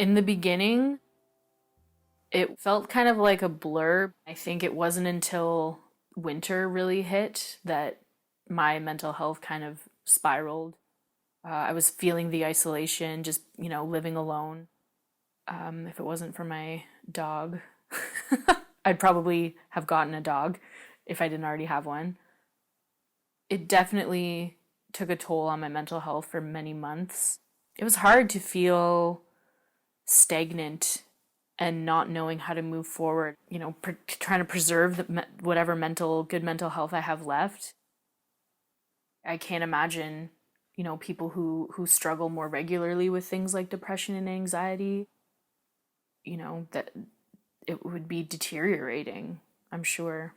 In the beginning, it felt kind of like a blur. I think it wasn't until winter really hit that my mental health kind of spiraled. I was feeling the isolation, just, living alone. If it wasn't for my dog, I'd probably have gotten a dog if I didn't already have one. It definitely took a toll on my mental health for many months. It was hard to feel stagnant and not knowing how to move forward, trying to preserve whatever good mental health I have left. I can't imagine, people who struggle more regularly with things like depression and anxiety, that it would be deteriorating, I'm sure.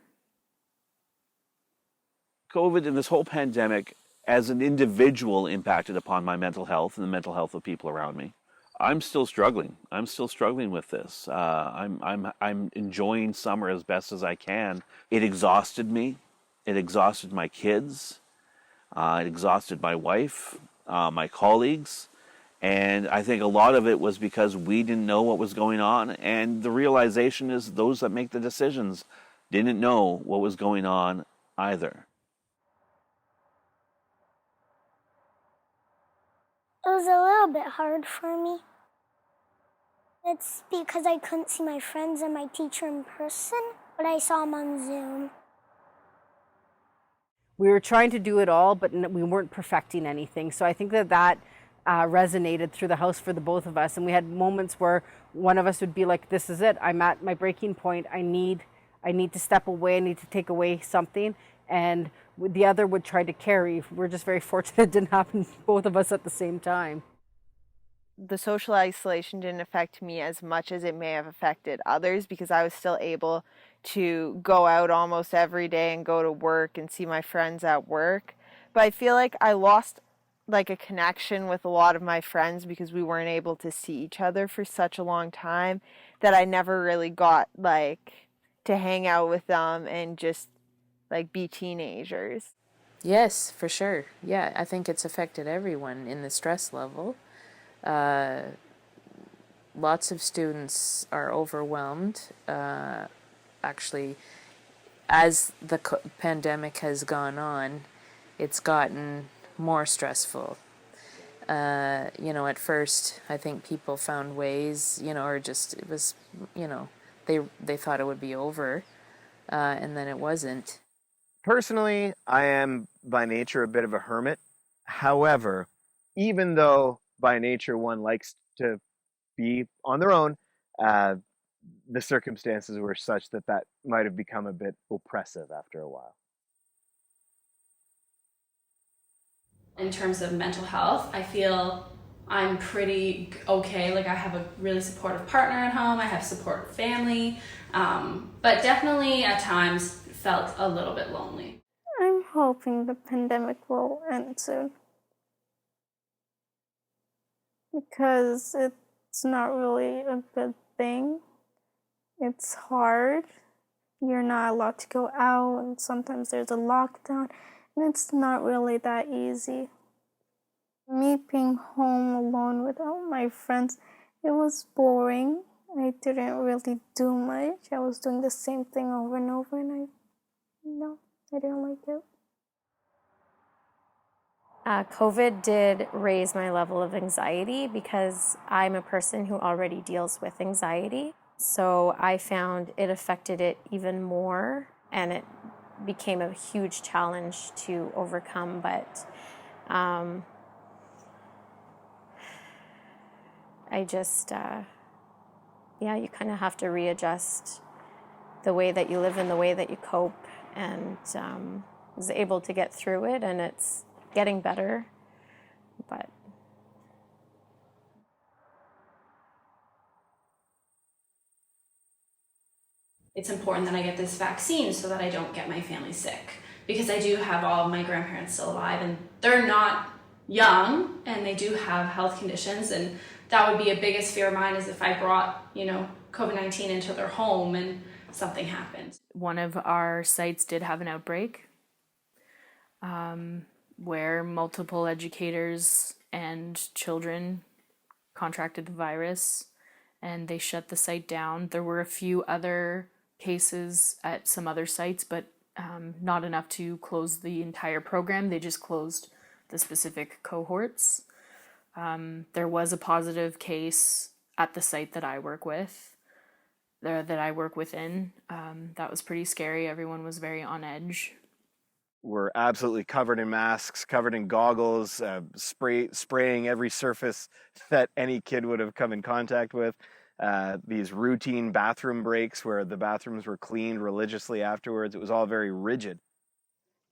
COVID and this whole pandemic, as an individual, impacted upon my mental health and the mental health of people around me. I'm still struggling. I'm still struggling with this. I'm enjoying summer as best as I can. It exhausted me. It exhausted my kids. It exhausted my wife, my colleagues. And I think a lot of it was because we didn't know what was going on. And the realization is those that make the decisions didn't know what was going on either. It was a little bit hard for me. It's because I couldn't see my friends and my teacher in person, but I saw them on Zoom. We were trying to do it all, but we weren't perfecting anything. So I think that resonated through the house for the both of us. And we had moments where one of us would be like, this is it. I'm at my breaking point. I need to step away. I need to take away something. And the other would try to carry. We're just very fortunate it didn't happen to both of us at the same time. The social isolation didn't affect me as much as it may have affected others because I was still able to go out almost every day and go to work and see my friends at work. But I feel like I lost like a connection with a lot of my friends because we weren't able to see each other for such a long time that I never really got like to hang out with them and just like be teenagers. Yes, for sure. Yeah, I think it's affected everyone in the stress level. Lots of students are overwhelmed. Actually, as the pandemic has gone on, it's gotten more stressful. At first, I think people found ways, or just it was, they thought it would be over, and then it wasn't. Personally, I am by nature a bit of a hermit. However, even though by nature one likes to be on their own, the circumstances were such that might have become a bit oppressive after a while. In terms of mental health, I feel I'm pretty okay. Like I have a really supportive partner at home. I have supportive family, but definitely at times felt a little bit lonely. I'm hoping the pandemic will end soon because it's not really a good thing. It's hard. You're not allowed to go out, and sometimes there's a lockdown, and it's not really that easy. Me being home alone without my friends, it was boring. I didn't really do much. I was doing the same thing over and over, and I didn't like it. COVID did raise my level of anxiety because I'm a person who already deals with anxiety. So I found it affected it even more, and it became a huge challenge to overcome. But I just, you kind of have to readjust the way that you live and the way that you cope. And was able to get through it, and it's getting better, but it's important that I get this vaccine so that I don't get my family sick, because I do have all of my grandparents still alive and they're not young and they do have health conditions, and that would be a biggest fear of mine is if I brought, COVID-19 into their home and something happened. One of our sites did have an outbreak where multiple educators and children contracted the virus. and they shut the site down. There were a few other cases at some other sites, but not enough to close the entire program. They just closed the specific cohorts. There was a positive case at the site that I work with, that I work within. That was pretty scary. Everyone was very on edge. We're absolutely covered in masks, covered in goggles, spraying every surface that any kid would have come in contact with. These routine bathroom breaks where the bathrooms were cleaned religiously afterwards. It was all very rigid.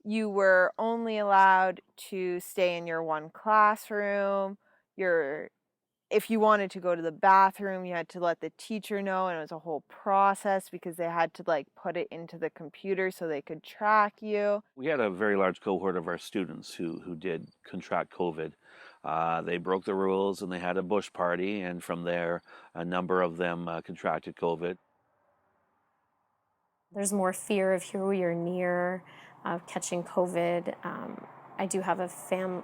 You were only allowed to stay in your one classroom. If you wanted to go to the bathroom, you had to let the teacher know, and it was a whole process because they had to like put it into the computer so they could track you. We had a very large cohort of our students who did contract COVID. They broke the rules and they had a bush party, and from there, a number of them contracted COVID. There's more fear of who you're near, of catching COVID. I do have a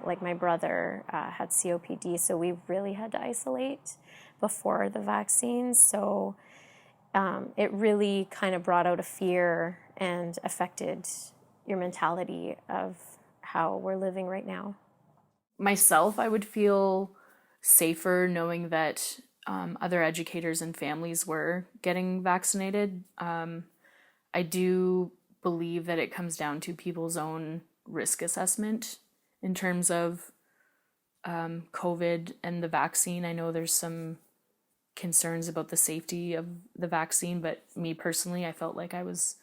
like my brother had COPD, so we really had to isolate before the vaccine. So it really kind of brought out a fear and affected your mentality of how we're living right now. Myself, I would feel safer knowing that other educators and families were getting vaccinated. I do believe that it comes down to people's own risk assessment in terms of COVID and the vaccine. I know there's some concerns about the safety of the vaccine, but me personally, I felt like I was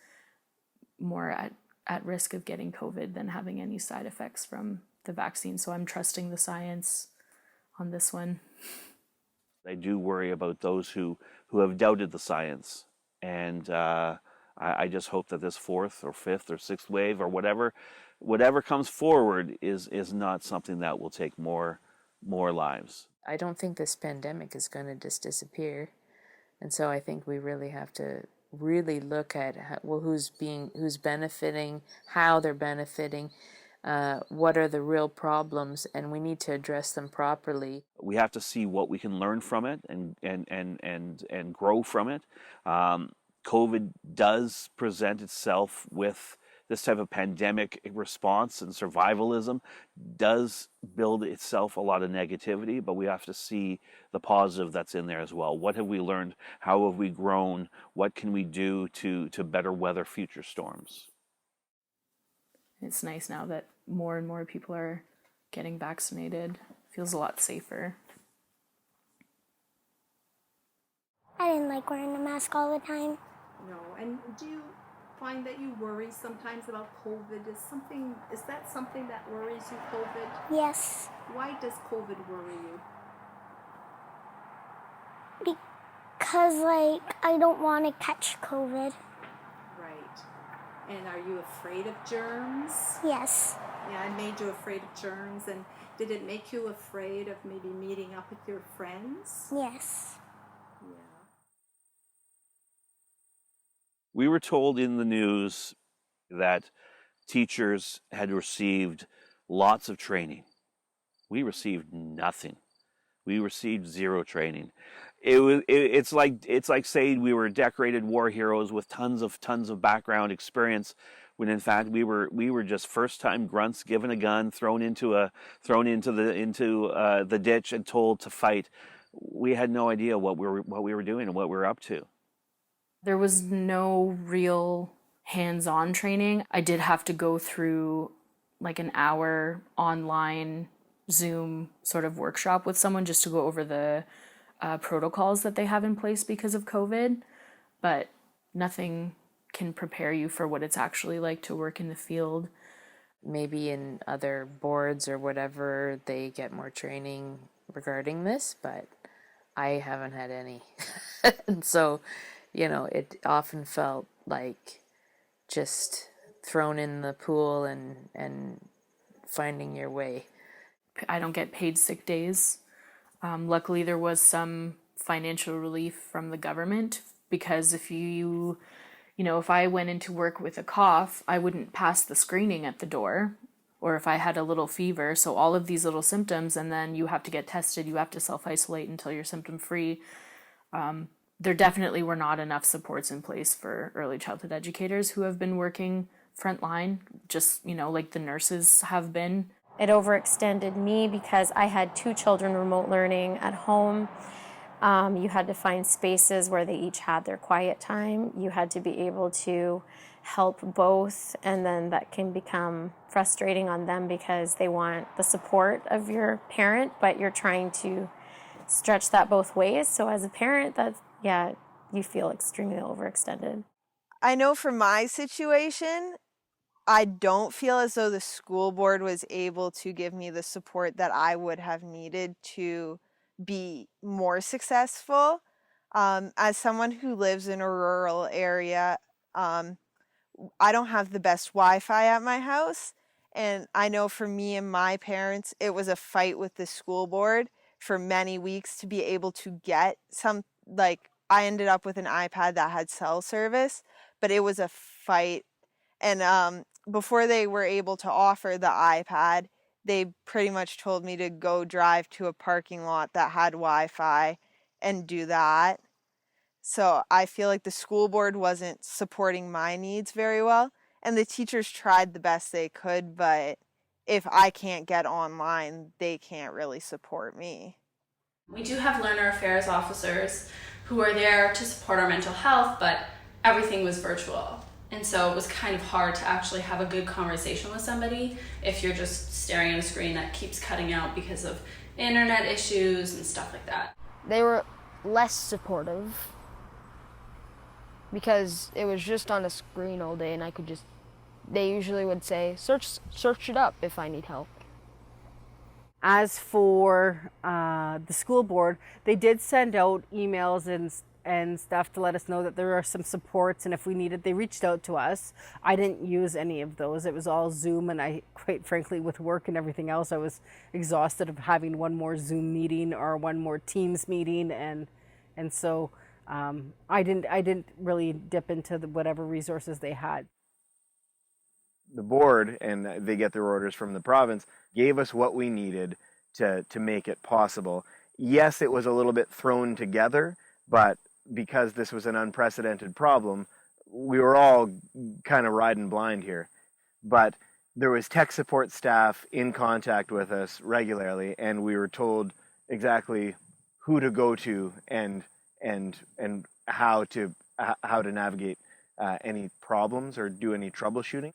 more at risk of getting COVID than having any side effects from the vaccine. So I'm trusting the science on this one. I do worry about those who have doubted the science, and I just hope that this fourth or fifth or sixth wave or whatever comes forward is not something that will take more lives. I don't think this pandemic is going to just disappear, and so I think we really have to really look at who's benefiting, how they're benefiting, what are the real problems, and we need to address them properly. We have to see what we can learn from it and grow from it. COVID does present itself with this type of pandemic response, and survivalism does build itself a lot of negativity, but we have to see the positive that's in there as well. What have we learned? How have we grown? What can we do to better weather future storms? It's nice now that more and more people are getting vaccinated. It feels a lot safer. I didn't like wearing a mask all the time. No, and do you find that you worry sometimes about COVID? Is that something that worries you, COVID? Yes. Why does COVID worry you? Because, I don't want to catch COVID. Right. And are you afraid of germs? Yes. Yeah, it made you afraid of germs. And did it make you afraid of maybe meeting up with your friends? Yes. Yeah. We were told in the news that teachers had received lots of training. We received nothing. We received zero training. It's like saying we were decorated war heroes with tons of background experience, when in fact we were just first time grunts given a gun, thrown into the ditch and told to fight. We had no idea what we were doing and what we were up to. There was no real hands-on training. I did have to go through like an hour online Zoom sort of workshop with someone just to go over the protocols that they have in place because of COVID, but nothing can prepare you for what it's actually like to work in the field. Maybe in other boards or whatever, they get more training regarding this, but I haven't had any. And so, it often felt like just thrown in the pool and finding your way. I don't get paid sick days. Luckily, there was some financial relief from the government, because if if I went into work with a cough, I wouldn't pass the screening at the door, or if I had a little fever. So all of these little symptoms, and then you have to get tested, you have to self-isolate until you're symptom-free. There definitely were not enough supports in place for early childhood educators who have been working frontline, just, like the nurses have been. It overextended me because I had 2 children remote learning at home. You had to find spaces where they each had their quiet time. You had to be able to help both, and then that can become frustrating on them because they want the support of your parent, but you're trying to stretch that both ways. So as a parent, you feel extremely overextended. I know for my situation, I don't feel as though the school board was able to give me the support that I would have needed to be more successful. As someone who lives in a rural area, I don't have the best Wi-Fi at my house. And I know for me and my parents, it was a fight with the school board for many weeks to be able to get I ended up with an iPad that had cell service, but it was a fight. And before they were able to offer the iPad, they pretty much told me to go drive to a parking lot that had Wi-Fi and do that. So I feel like the school board wasn't supporting my needs very well, and the teachers tried the best they could, but if I can't get online, they can't really support me. We do have learner affairs officers who are there to support our mental health, but everything was virtual. And so it was kind of hard to actually have a good conversation with somebody if you're just staring at a screen that keeps cutting out because of internet issues and stuff like that. They were less supportive because it was just on a screen all day, and they usually would say, search it up if I need help. As for the school board, they did send out emails and stuff to let us know that there are some supports, and if we needed, they reached out to us. I didn't use any of those. It was all Zoom, and I, quite frankly, with work and everything else, I was exhausted of having one more Zoom meeting or one more Teams meeting, and so I didn't really dip into whatever resources they had. The board, and they get their orders from the province, gave us what we needed to make it possible. Yes, it was a little bit thrown together, but because this was an unprecedented problem, we were all kind of riding blind here. But there was tech support staff in contact with us regularly, and we were told exactly who to go to and how to navigate any problems or do any troubleshooting.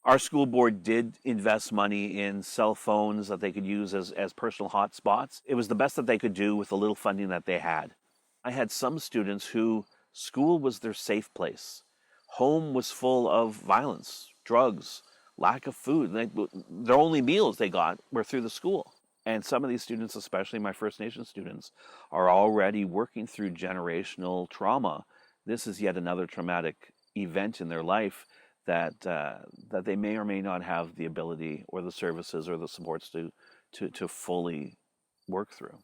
Our school board did invest money in cell phones that they could use as personal hotspots. It was the best that they could do with the little funding that they had. I had some students who school was their safe place. Home was full of violence, drugs, lack of food. Their only meals they got were through the school. And some of these students, especially my First Nations students, are already working through generational trauma. This is yet another traumatic event in their life that they may or may not have the ability or the services or the supports to fully work through.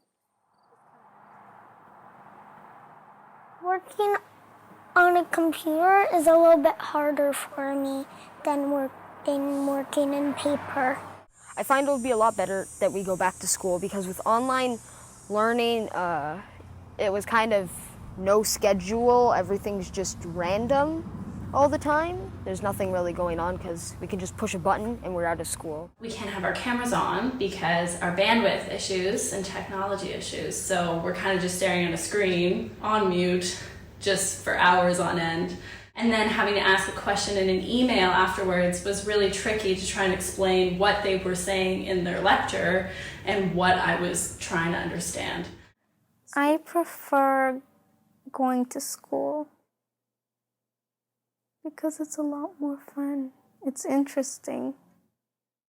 Working on a computer is a little bit harder for me than working in paper. I find it would be a lot better that we go back to school, because with online learning, it was kind of no schedule. Everything's just random all the time. There's nothing really going on because we can just push a button and we're out of school. We can't have our cameras on because our bandwidth issues and technology issues. So we're kind of just staring at a screen on mute just for hours on end. And then having to ask a question in an email afterwards was really tricky to try and explain what they were saying in their lecture and what I was trying to understand. I prefer going to school because it's a lot more fun. It's interesting.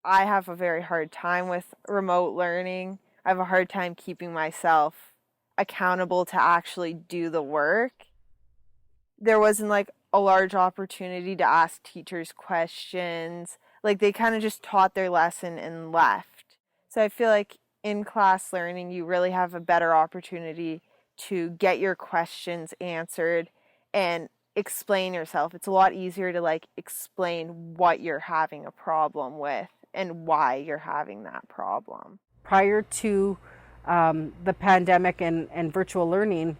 I have a very hard time with remote learning. I have a hard time keeping myself accountable to actually do the work. There wasn't a large opportunity to ask teachers questions. They kind of just taught their lesson and left. So I feel like in class learning, you really have a better opportunity to get your questions answered and explain yourself. It's a lot easier to explain what you're having a problem with and why you're having that problem. Prior to the pandemic and virtual learning,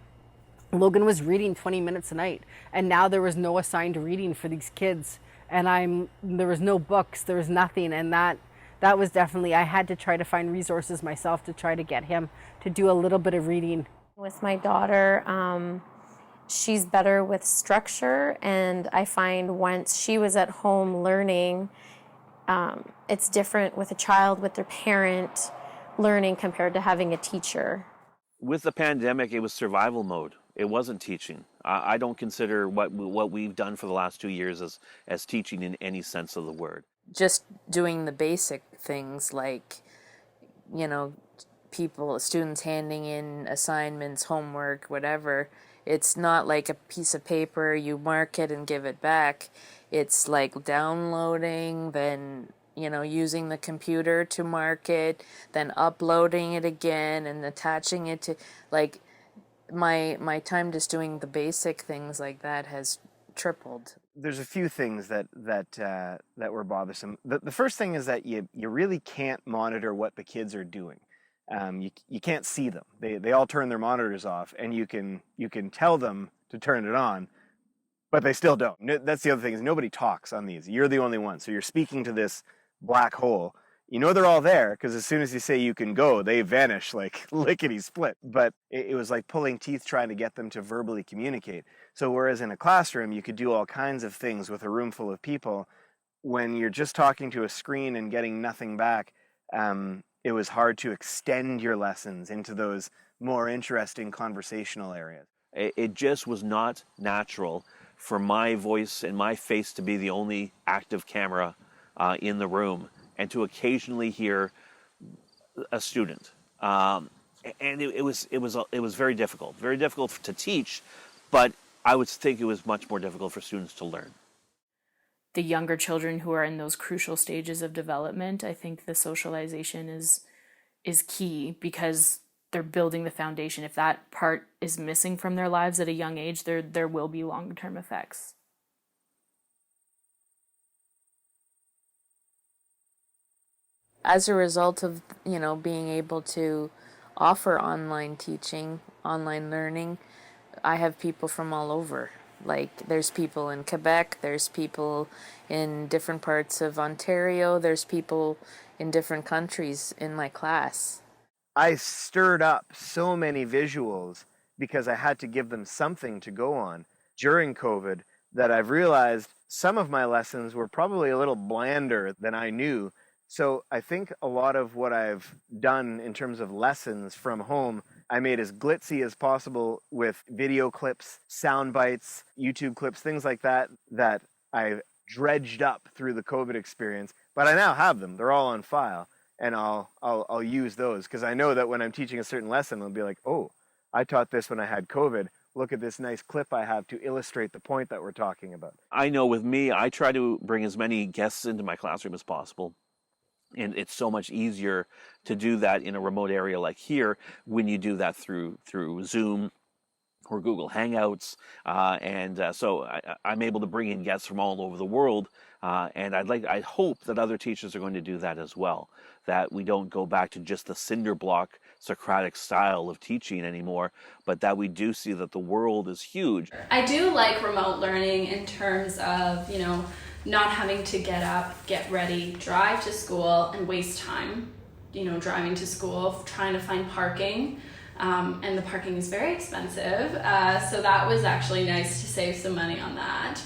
Logan was reading 20 minutes a night, and now there was no assigned reading for these kids, and there was no books, there was nothing, and that was definitely, I had to try to find resources myself to try to get him to do a little bit of reading. With my daughter, she's better with structure, and I find once she was at home learning, it's different with a child with their parent learning compared to having a teacher. With the pandemic, it was survival mode. It wasn't teaching. I don't consider what we've done for the last 2 years as teaching in any sense of the word. Just doing the basic things like, students handing in assignments, homework, whatever. It's not like a piece of paper, you mark it and give it back. It's like downloading, then using the computer to mark it, then uploading it again and attaching it to, like, my time just doing the basic things like that has tripled. There's a few things that were bothersome. The first thing is that you really can't monitor what the kids are doing. You can't see them. They all turn their monitors off, and you can tell them to turn it on, but they still don't. That's the other thing, is nobody talks on these. You're the only one. So you're speaking to this black hole. They're all there, because as soon as you say you can go, they vanish like lickety split. But it was like pulling teeth trying to get them to verbally communicate. So whereas in a classroom, you could do all kinds of things with a room full of people, when you're just talking to a screen and getting nothing back, it was hard to extend your lessons into those more interesting conversational areas. It just was not natural for my voice and my face to be the only active camera in the room, and to occasionally hear a student. And it was very difficult to teach, but I would think it was much more difficult for students to learn. The younger children who are in those crucial stages of development, I think the socialization is key, because they're building the foundation. If that part is missing from their lives at a young age, there will be long-term effects. As a result of, being able to offer online teaching, online learning, I have people from all over. Like, there's people in Quebec, there's people in different parts of Ontario, there's people in different countries in my class. I stirred up so many visuals because I had to give them something to go on during COVID, that I've realized some of my lessons were probably a little blander than I knew. So I think a lot of what I've done in terms of lessons from home, I made as glitzy as possible with video clips, sound bites, YouTube clips, things like that I dredged up through the COVID experience. But I now have them. They're all on file, and I'll use those, because I know that when I'm teaching a certain lesson, I'll be like, oh, I taught this when I had COVID. Look at this nice clip I have to illustrate the point that we're talking about. I know with me, I try to bring as many guests into my classroom as possible. And it's so much easier to do that in a remote area like here when you do that through Zoom or Google Hangouts. So I'm able to bring in guests from all over the world. And I hope that other teachers are going to do that as well, that we don't go back to just the cinder block Socratic style of teaching anymore, but that we do see that the world is huge. I do like remote learning in terms of, not having to get up, get ready, drive to school, and waste time, driving to school, trying to find parking. And the parking is very expensive. So that was actually nice to save some money on that.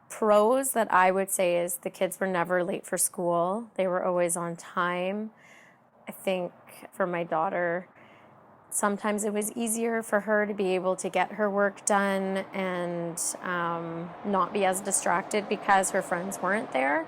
Pros that I would say is the kids were never late for school. They were always on time. I think for my daughter, sometimes it was easier for her to be able to get her work done and not be as distracted because her friends weren't there.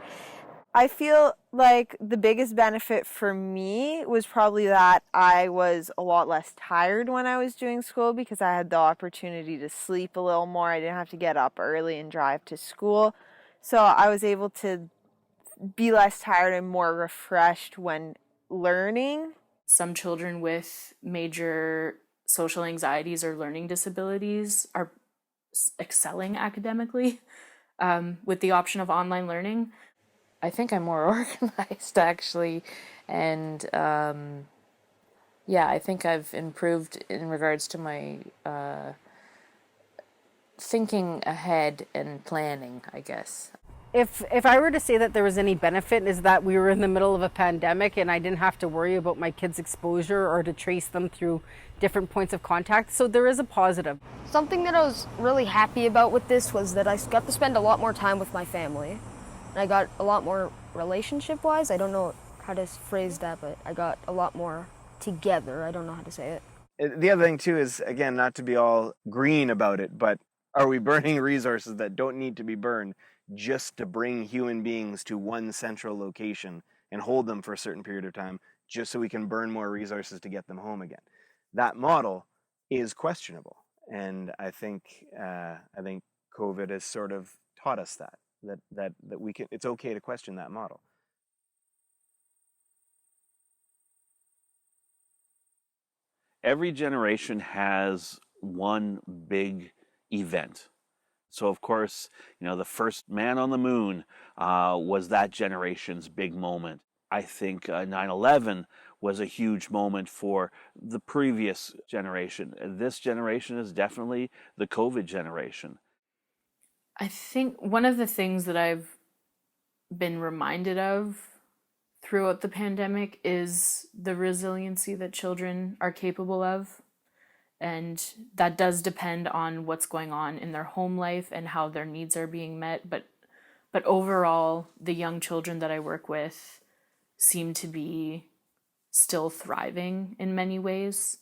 I feel like the biggest benefit for me was probably that I was a lot less tired when I was doing school, because I had the opportunity to sleep a little more. I didn't have to get up early and drive to school. So I was able to be less tired and more refreshed when learning. Some children with major social anxieties or learning disabilities are excelling academically with the option of online learning. I think I'm more organized, actually, and I think I've improved in regards to my thinking ahead and planning, I guess. If I were to say that there was any benefit, is that we were in the middle of a pandemic and I didn't have to worry about my kids' exposure or to trace them through different points of contact. So there is a positive. Something that I was really happy about with this was that I got to spend a lot more time with my family. And I got a lot more relationship-wise. I don't know how to phrase that, but I got a lot more together. I don't know how to say it. The other thing too is, again, not to be all green about it, but are we burning resources that don't need to be burned just to bring human beings to one central location and hold them for a certain period of time just so we can burn more resources to get them home again? That model is questionable, and I think COVID has sort of taught us that we can. It's okay to question that model. Every generation has one big event. So, of course, the first man on the moon was that generation's big moment. I think 9/11 was a huge moment for the previous generation. This generation is definitely the COVID generation. I think one of the things that I've been reminded of throughout the pandemic is the resiliency that children are capable of. And that does depend on what's going on in their home life and how their needs are being met. But overall, the young children that I work with seem to be still thriving in many ways.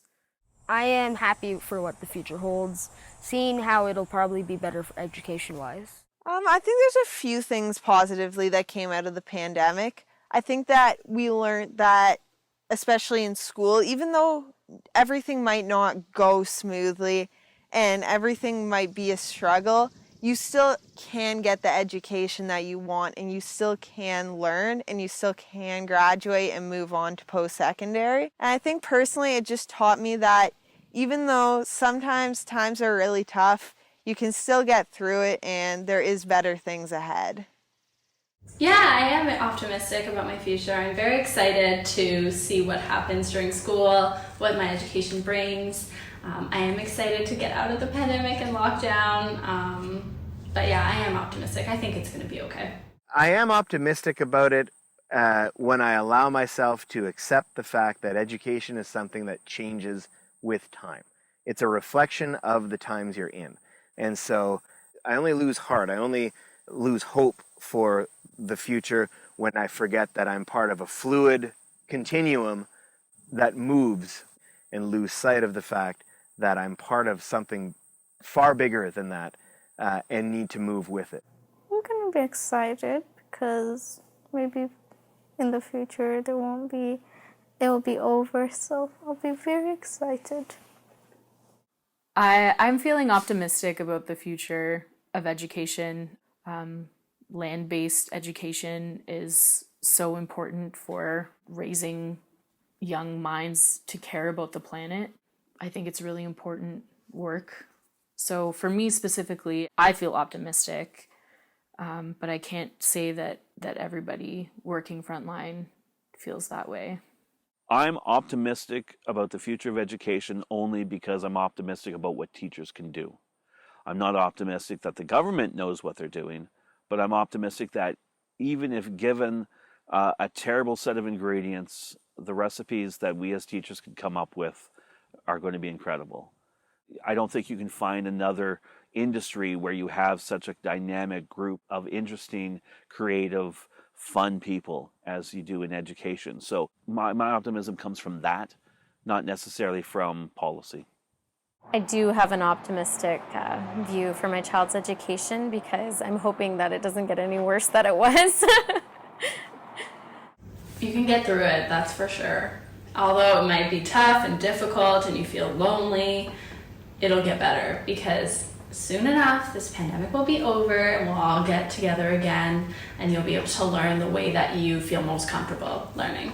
I am happy for what the future holds, seeing how it'll probably be better for education-wise. I think there's a few things positively that came out of the pandemic. I think that we learned that, especially in school, even though everything might not go smoothly and everything might be a struggle, you still can get the education that you want, and you still can learn, and you still can graduate and move on to post-secondary. And I think personally it just taught me that even though sometimes times are really tough, you can still get through it and there is better things ahead. Yeah, I am optimistic about my future. I'm very excited to see what happens during school, what my education brings. I am excited to get out of the pandemic and lockdown. But yeah, I am optimistic. I think it's going to be okay. I am optimistic about it when I allow myself to accept the fact that education is something that changes with time. It's a reflection of the times you're in. And so I only lose heart. I only lose hope for the future when I forget that I'm part of a fluid continuum that moves, and lose sight of the fact that I'm part of something far bigger than that and need to move with it. I'm gonna be excited because maybe in the future it will be over, so I'll be very excited. I'm feeling optimistic about the future of education. Land-based education is so important for raising young minds to care about the planet. I think it's really important work. So for me specifically, I feel optimistic, but I can't say that everybody working frontline feels that way. I'm optimistic about the future of education only because I'm optimistic about what teachers can do. I'm not optimistic that the government knows what they're doing, but I'm optimistic that even if given a terrible set of ingredients, the recipes that we as teachers can come up with are going to be incredible. I don't think you can find another industry where you have such a dynamic group of interesting, creative, fun people as you do in education. So my optimism comes from that, not necessarily from policy. I do have an optimistic view for my child's education because I'm hoping that it doesn't get any worse than it was. You can get through it, that's for sure. Although it might be tough and difficult and you feel lonely, it'll get better because soon enough this pandemic will be over and we'll all get together again and you'll be able to learn the way that you feel most comfortable learning.